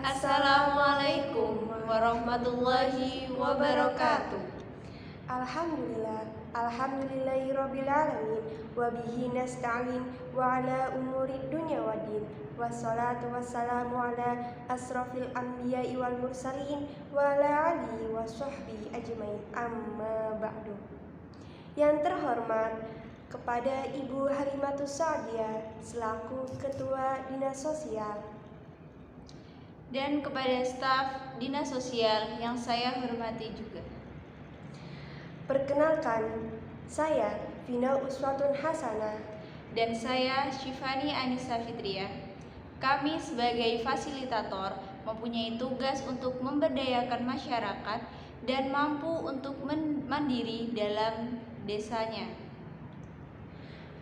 Assalamualaikum warahmatullahi wabarakatuh. Alhamdulillahirrabbilalamin. Wabihi nasta'in wa ala umuri dunya waddin. Wassalatu wassalamu ala asrafil anbiya'i wal mursalin wa ala alihi wa sahbihi ajmain, amma ba'du. Yang terhormat kepada Ibu Halimatus Sa'diyah selaku Ketua Dinas Sosial, dan kepada staf Dinas Sosial yang saya hormati juga. Perkenalkan, saya Vina Uswatun Hasanah dan saya Syifani Anissa Fitria. Kami sebagai fasilitator mempunyai tugas untuk memberdayakan masyarakat dan mampu untuk mandiri dalam desanya.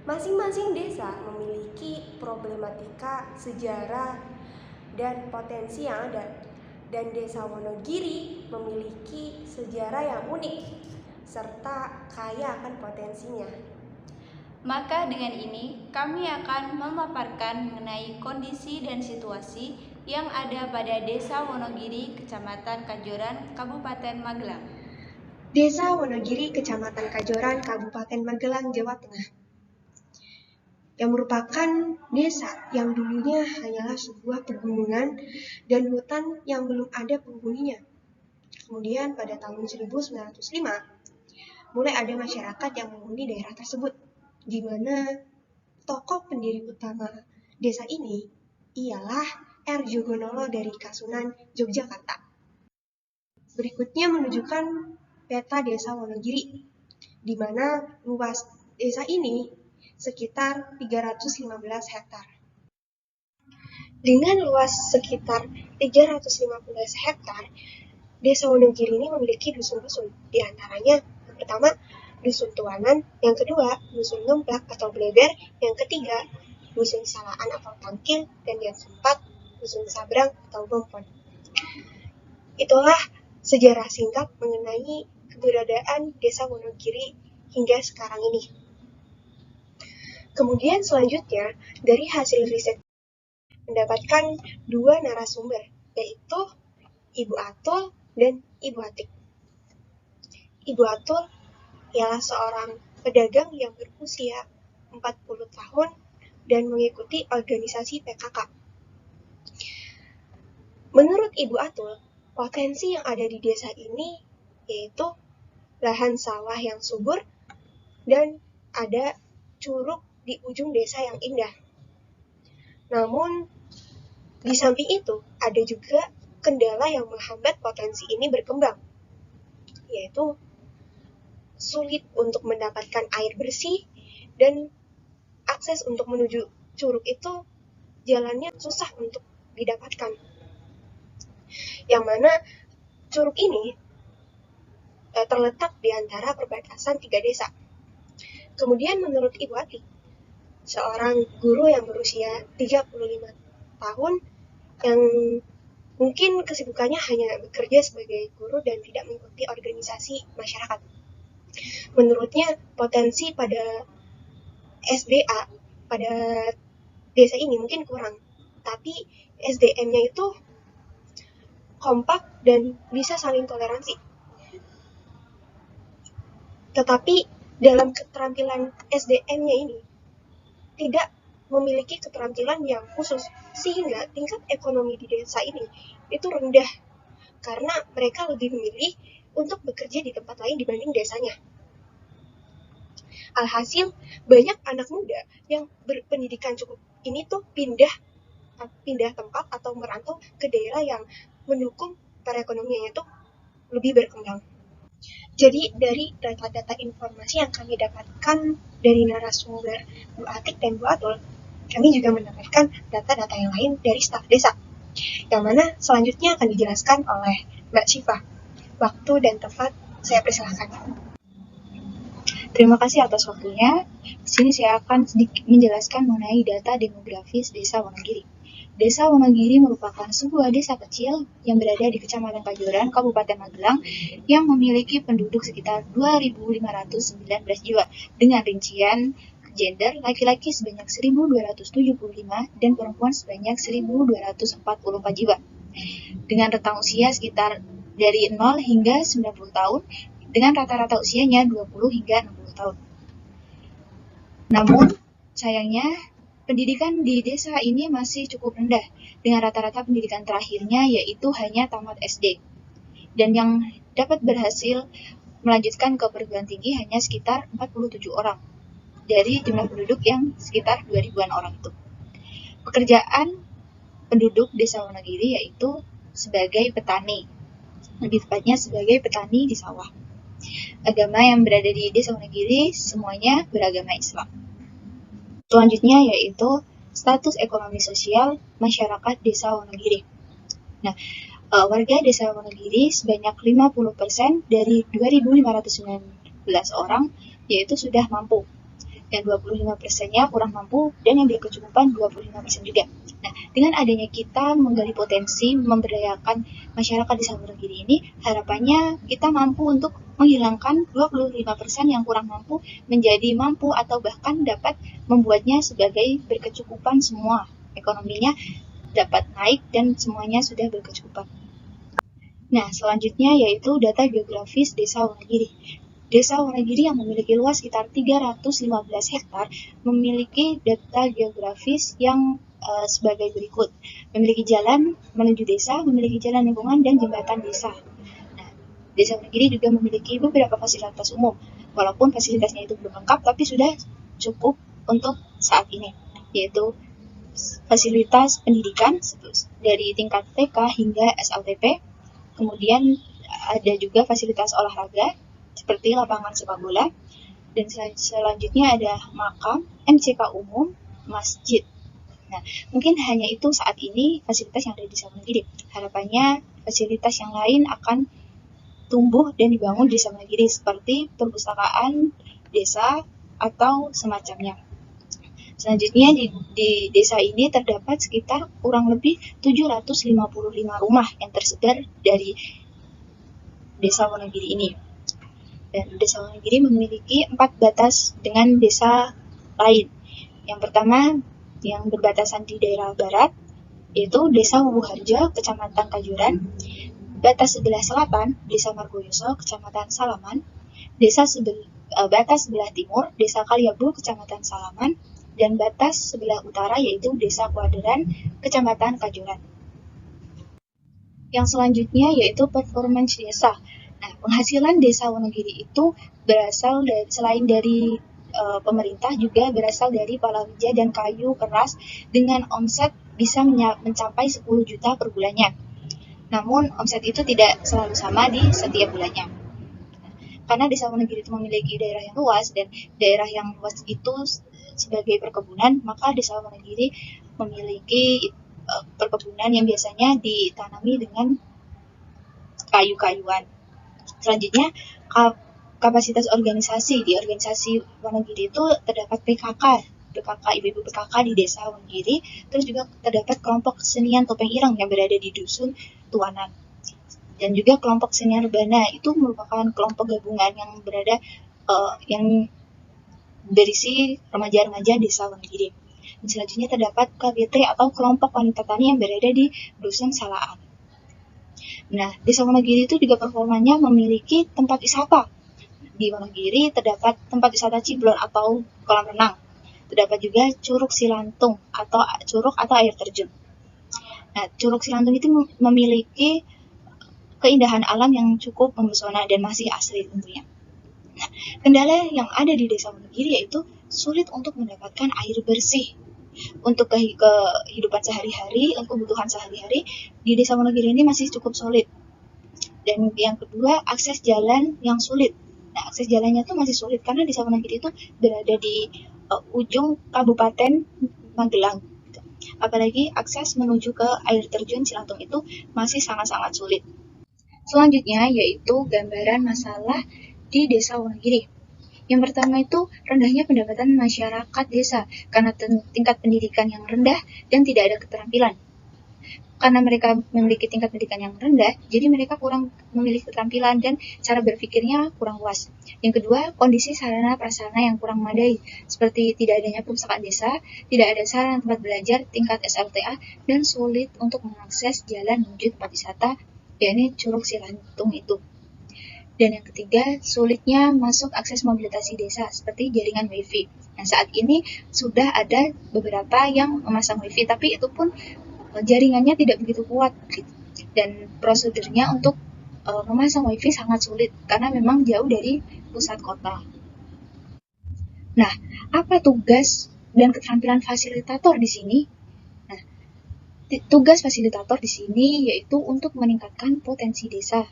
Masing-masing desa memiliki problematika, sejarah, dan potensi yang ada. Dan Desa Wonogiri memiliki sejarah yang unik serta kaya akan potensinya. Maka dengan ini kami akan memaparkan mengenai kondisi dan situasi yang ada pada Desa Wonogiri, Kecamatan Kajoran, Kabupaten Magelang. Desa Wonogiri, Kecamatan Kajoran, Kabupaten Magelang, Jawa Tengah, yang merupakan desa yang dulunya hanyalah sebuah pegunungan dan hutan yang belum ada penghuninya. Kemudian pada tahun 1905, mulai ada masyarakat yang menghuni daerah tersebut, di mana tokoh pendiri utama desa ini ialah R. Jogonolo dari Kasunan, Yogyakarta. Berikutnya menunjukkan peta Desa Wonogiri, di mana luas desa ini sekitar 315 hektar. Dengan luas sekitar 315 hektar, Desa Wonogiri ini memiliki dusun-dusun, di antaranya yang pertama Dusun Tuanan, yang kedua Dusun Ngemplak atau Bleber, yang ketiga Dusun Salaan atau Tangkil, dan yang keempat Dusun Sabrang atau Bompon. Itulah sejarah singkat mengenai keberadaan Desa Wonogiri hingga sekarang ini. Kemudian selanjutnya, dari hasil riset mendapatkan dua narasumber, yaitu Ibu Atul dan Ibu Atik. Ibu Atul ialah seorang pedagang yang berusia 40 tahun dan mengikuti organisasi PKK. Menurut Ibu Atul, potensi yang ada di desa ini yaitu lahan sawah yang subur dan ada curug di ujung desa yang indah. Namun, di samping itu ada juga kendala yang menghambat potensi ini berkembang, yaitu sulit untuk mendapatkan air bersih dan akses untuk menuju curug itu jalannya susah untuk didapatkan. Yang mana curug ini terletak di antara perbatasan 3 desa. Kemudian menurut Ibu Ati, seorang guru yang berusia 35 tahun yang mungkin kesibukannya hanya bekerja sebagai guru dan tidak mengikuti organisasi masyarakat. Menurutnya potensi pada SDA pada desa ini mungkin kurang, tapi SDM-nya itu kompak dan bisa saling toleransi. Tetapi dalam keterampilan SDM-nya ini tidak memiliki keterampilan yang khusus, sehingga tingkat ekonomi di desa ini itu rendah karena mereka lebih memilih untuk bekerja di tempat lain dibanding desanya. Alhasil, banyak anak muda yang berpendidikan cukup ini tuh pindah tempat atau merantau ke daerah yang mendukung perekonomiannya itu lebih berkembang. Jadi dari data-data informasi yang kami dapatkan dari narasumber Bu Atik dan Bu Atul, kami juga mendapatkan data-data yang lain dari staf desa, yang mana selanjutnya akan dijelaskan oleh Mbak Syifa. Waktu dan tempat saya persilahkan. Terima kasih atas waktunya. Di sini saya akan sedikit menjelaskan mengenai data demografis Desa Wonogiri. Desa Wonogiri merupakan sebuah desa kecil yang berada di Kecamatan Kajoran, Kabupaten Magelang, yang memiliki penduduk sekitar 2.519 jiwa, dengan rincian gender laki-laki sebanyak 1.275 dan perempuan sebanyak 1.244 jiwa. dengan rentang usia sekitar dari 0 hingga 90 tahun, dengan rata-rata usianya 20 hingga 60 tahun. Namun, sayangnya, pendidikan di desa ini masih cukup rendah, dengan rata-rata pendidikan terakhirnya yaitu hanya tamat SD. Dan yang dapat berhasil melanjutkan ke perguruan tinggi hanya sekitar 47 orang, dari jumlah penduduk yang sekitar 2000-an orang itu. Pekerjaan penduduk desa Wonogiri yaitu sebagai petani, lebih tepatnya sebagai petani di sawah. Agama yang berada di desa Wonogiri semuanya beragama Islam. Selanjutnya yaitu status ekonomi sosial masyarakat desa Wonogiri. Nah, warga desa Wonogiri sebanyak 50% dari 2.519 orang yaitu sudah mampu, dan 25%-nya kurang mampu, dan yang berkecukupan 25% juga. Nah, dengan adanya kita menggali potensi, memberdayakan masyarakat desa Wonogiri ini, harapannya kita mampu untuk menghilangkan 25% yang kurang mampu menjadi mampu, atau bahkan dapat membuatnya sebagai berkecukupan semua. Ekonominya dapat naik dan semuanya sudah berkecukupan. Nah, selanjutnya yaitu data geografis desa Wonogiri. Desa Wonogiri yang memiliki luas sekitar 315 hektar memiliki data geografis yang sebagai berikut. Memiliki jalan menuju desa, memiliki jalan lingkungan, dan jembatan desa. Nah, desa Wonogiri juga memiliki beberapa fasilitas umum. Walaupun fasilitasnya itu belum lengkap, tapi sudah cukup untuk saat ini, yaitu fasilitas pendidikan dari tingkat TK hingga SLTP. Kemudian ada juga fasilitas olahraga seperti lapangan sepak bola, dan selanjutnya ada makam, MCK umum, masjid. Nah, mungkin hanya itu saat ini fasilitas yang ada di desa Wonogiri. Harapannya fasilitas yang lain akan tumbuh dan dibangun di desa Wonogiri seperti perpustakaan desa atau semacamnya. Selanjutnya di desa ini terdapat sekitar kurang lebih 755 rumah yang tersebar dari desa Wonogiri ini. Dan desa Wonogiri memiliki 4 batas dengan desa lain. Yang pertama, yang berbatasan di daerah barat, yaitu Desa Wubuharjo, Kecamatan Kajuran. Batas sebelah selatan, Desa Margoyoso, Kecamatan Salaman. Batas sebelah timur, Desa Kaliabu, Kecamatan Salaman. Dan batas sebelah utara yaitu Desa Kuaderan, Kecamatan Kajuran. Yang selanjutnya yaitu performance desa. Nah, penghasilan desa Wonogiri itu berasal selain dari pemerintah, juga berasal dari palawija dan kayu keras dengan omset bisa mencapai 10 juta per bulannya. Namun omset itu tidak selalu sama di setiap bulannya. Karena desa Wonogiri itu memiliki daerah yang luas, dan daerah yang luas itu sebagai perkebunan, maka desa Wonogiri memiliki perkebunan yang biasanya ditanami dengan kayu-kayuan. Selanjutnya, kapasitas organisasi. Di organisasi Wonogiri itu terdapat PKK, ibu-ibu PKK di desa Wonogiri. Terus juga terdapat kelompok kesenian topeng ireng yang berada di dusun Tuanan. Dan juga kelompok senior Rebana, itu merupakan kelompok gabungan yang yang berisi remaja-remaja desa Wonogiri. Dan selanjutnya terdapat KBT atau kelompok wanita tani yang berada di dusun Salaan. Nah, desa Wonogiri itu juga performanya memiliki tempat wisata. Di Wonogiri terdapat tempat wisata Ciblon atau kolam renang. Terdapat juga Curug Silantung atau air terjun. Nah, Curug Silantung itu memiliki keindahan alam yang cukup memesona dan masih asli tentunya. Nah, kendala yang ada di desa Wonogiri yaitu sulit untuk mendapatkan air bersih. Untuk kehidupan sehari-hari, untuk kebutuhan sehari-hari, di desa Wonogiri ini masih cukup sulit. Dan yang kedua, akses jalan yang sulit. Nah, akses jalannya tuh masih sulit karena desa Wonogiri itu berada di ujung Kabupaten Magelang. Apalagi akses menuju ke air terjun Cilantung itu masih sangat-sangat sulit. Selanjutnya yaitu gambaran masalah di desa Wonogiri. Yang pertama itu rendahnya pendapatan masyarakat desa karena tingkat pendidikan yang rendah dan tidak ada keterampilan. karena mereka memiliki tingkat pendidikan yang rendah, jadi mereka kurang memiliki keterampilan dan cara berpikirnya kurang luas. Yang kedua, kondisi sarana prasarana yang kurang memadai, seperti tidak adanya perpustakaan desa, tidak ada sarana tempat belajar tingkat SLTA, dan sulit untuk mengakses jalan menuju tempat wisata, yakni Curug Cilantung itu. Dan yang ketiga, sulitnya masuk akses mobilitas desa seperti jaringan WiFi. Nah, saat ini sudah ada beberapa yang memasang WiFi, tapi itu pun jaringannya tidak begitu kuat gitu. Dan prosedurnya untuk memasang WiFi sangat sulit karena memang jauh dari pusat kota. Nah, apa tugas dan keterampilan fasilitator di sini? Nah, tugas fasilitator di sini yaitu untuk meningkatkan potensi desa,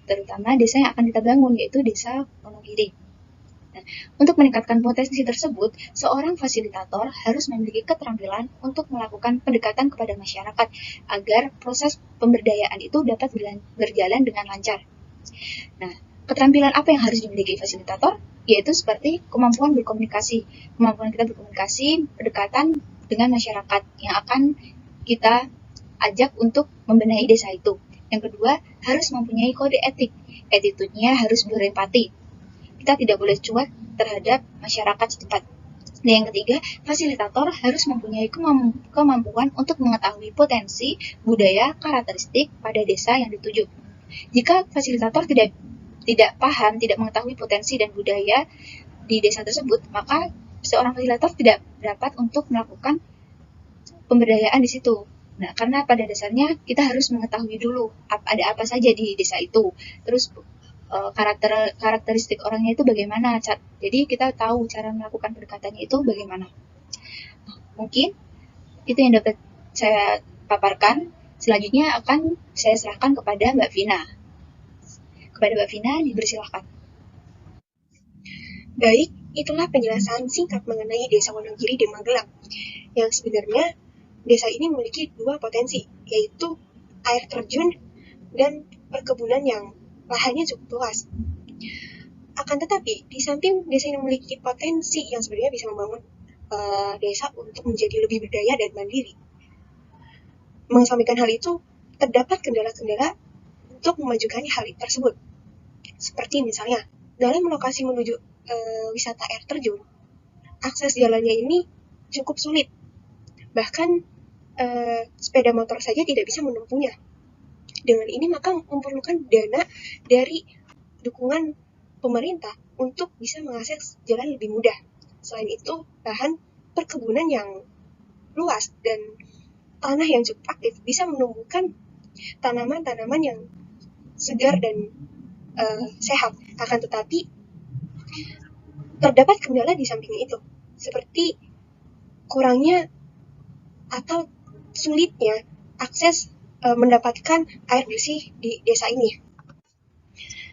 terutama desa yang akan kita bangun, yaitu Desa Wonogiri. Nah, untuk meningkatkan potensi tersebut, seorang fasilitator harus memiliki keterampilan untuk melakukan pendekatan kepada masyarakat agar proses pemberdayaan itu dapat berjalan dengan lancar. Nah, keterampilan apa yang harus dimiliki fasilitator? Yaitu seperti kemampuan berkomunikasi. Kemampuan kita berkomunikasi, pendekatan dengan masyarakat yang akan kita ajak untuk membenahi desa itu. Yang kedua, harus mempunyai kode etik. Attitude-nya harus berempati. Kita tidak boleh cuek terhadap masyarakat setempat. Dan yang ketiga, fasilitator harus mempunyai kemampuan untuk mengetahui potensi, budaya, karakteristik pada desa yang dituju. Jika fasilitator tidak paham, tidak mengetahui potensi dan budaya di desa tersebut, maka seorang fasilitator tidak dapat untuk melakukan pemberdayaan di situ. Nah, karena pada dasarnya kita harus mengetahui dulu ada apa saja di desa itu. Terus karakteristik orangnya itu bagaimana. Jadi kita tahu cara melakukan pendekatannya itu bagaimana. Mungkin itu yang dapat saya paparkan. Selanjutnya akan saya serahkan kepada Mbak Vina. Kepada Mbak Vina, dipersilahkan. Baik, itulah penjelasan singkat mengenai Desa Wonogiri di Magelang. Yang sebenarnya desa ini memiliki dua potensi, yaitu air terjun dan perkebunan yang lahannya cukup luas. Akan tetapi, di samping desa ini memiliki potensi yang sebenarnya bisa membangun desa untuk menjadi lebih berdaya dan mandiri. Mengesampingkan hal itu, terdapat kendala-kendala untuk memajukan hal tersebut. Seperti misalnya, dalam lokasi menuju wisata air terjun, akses jalannya ini cukup sulit. Bahkan sepeda motor saja tidak bisa menempuhnya. Dengan ini maka memerlukan dana dari dukungan pemerintah untuk bisa mengakses jalan lebih mudah. Selain itu, lahan perkebunan yang luas dan tanah yang cukup aktif bisa menumbuhkan tanaman-tanaman yang segar dan sehat. Akan tetapi, terdapat kendala di samping itu, seperti kurangnya atau sulitnya akses mendapatkan air bersih di desa ini.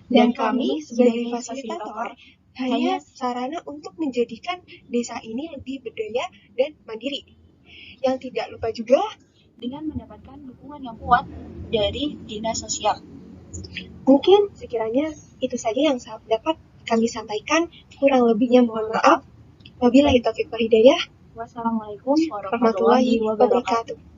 Dan kami sebagai fasilitator hanya sarana untuk menjadikan desa ini lebih berdaya dan mandiri. Yang tidak lupa juga dengan mendapatkan dukungan yang kuat dari dinas sosial. Mungkin sekiranya itu saja yang dapat kami sampaikan. Kurang lebihnya mohon maaf. Wabillahi taufiq wal hidayah. Wassalamualaikum warahmatullahi wabarakatuh.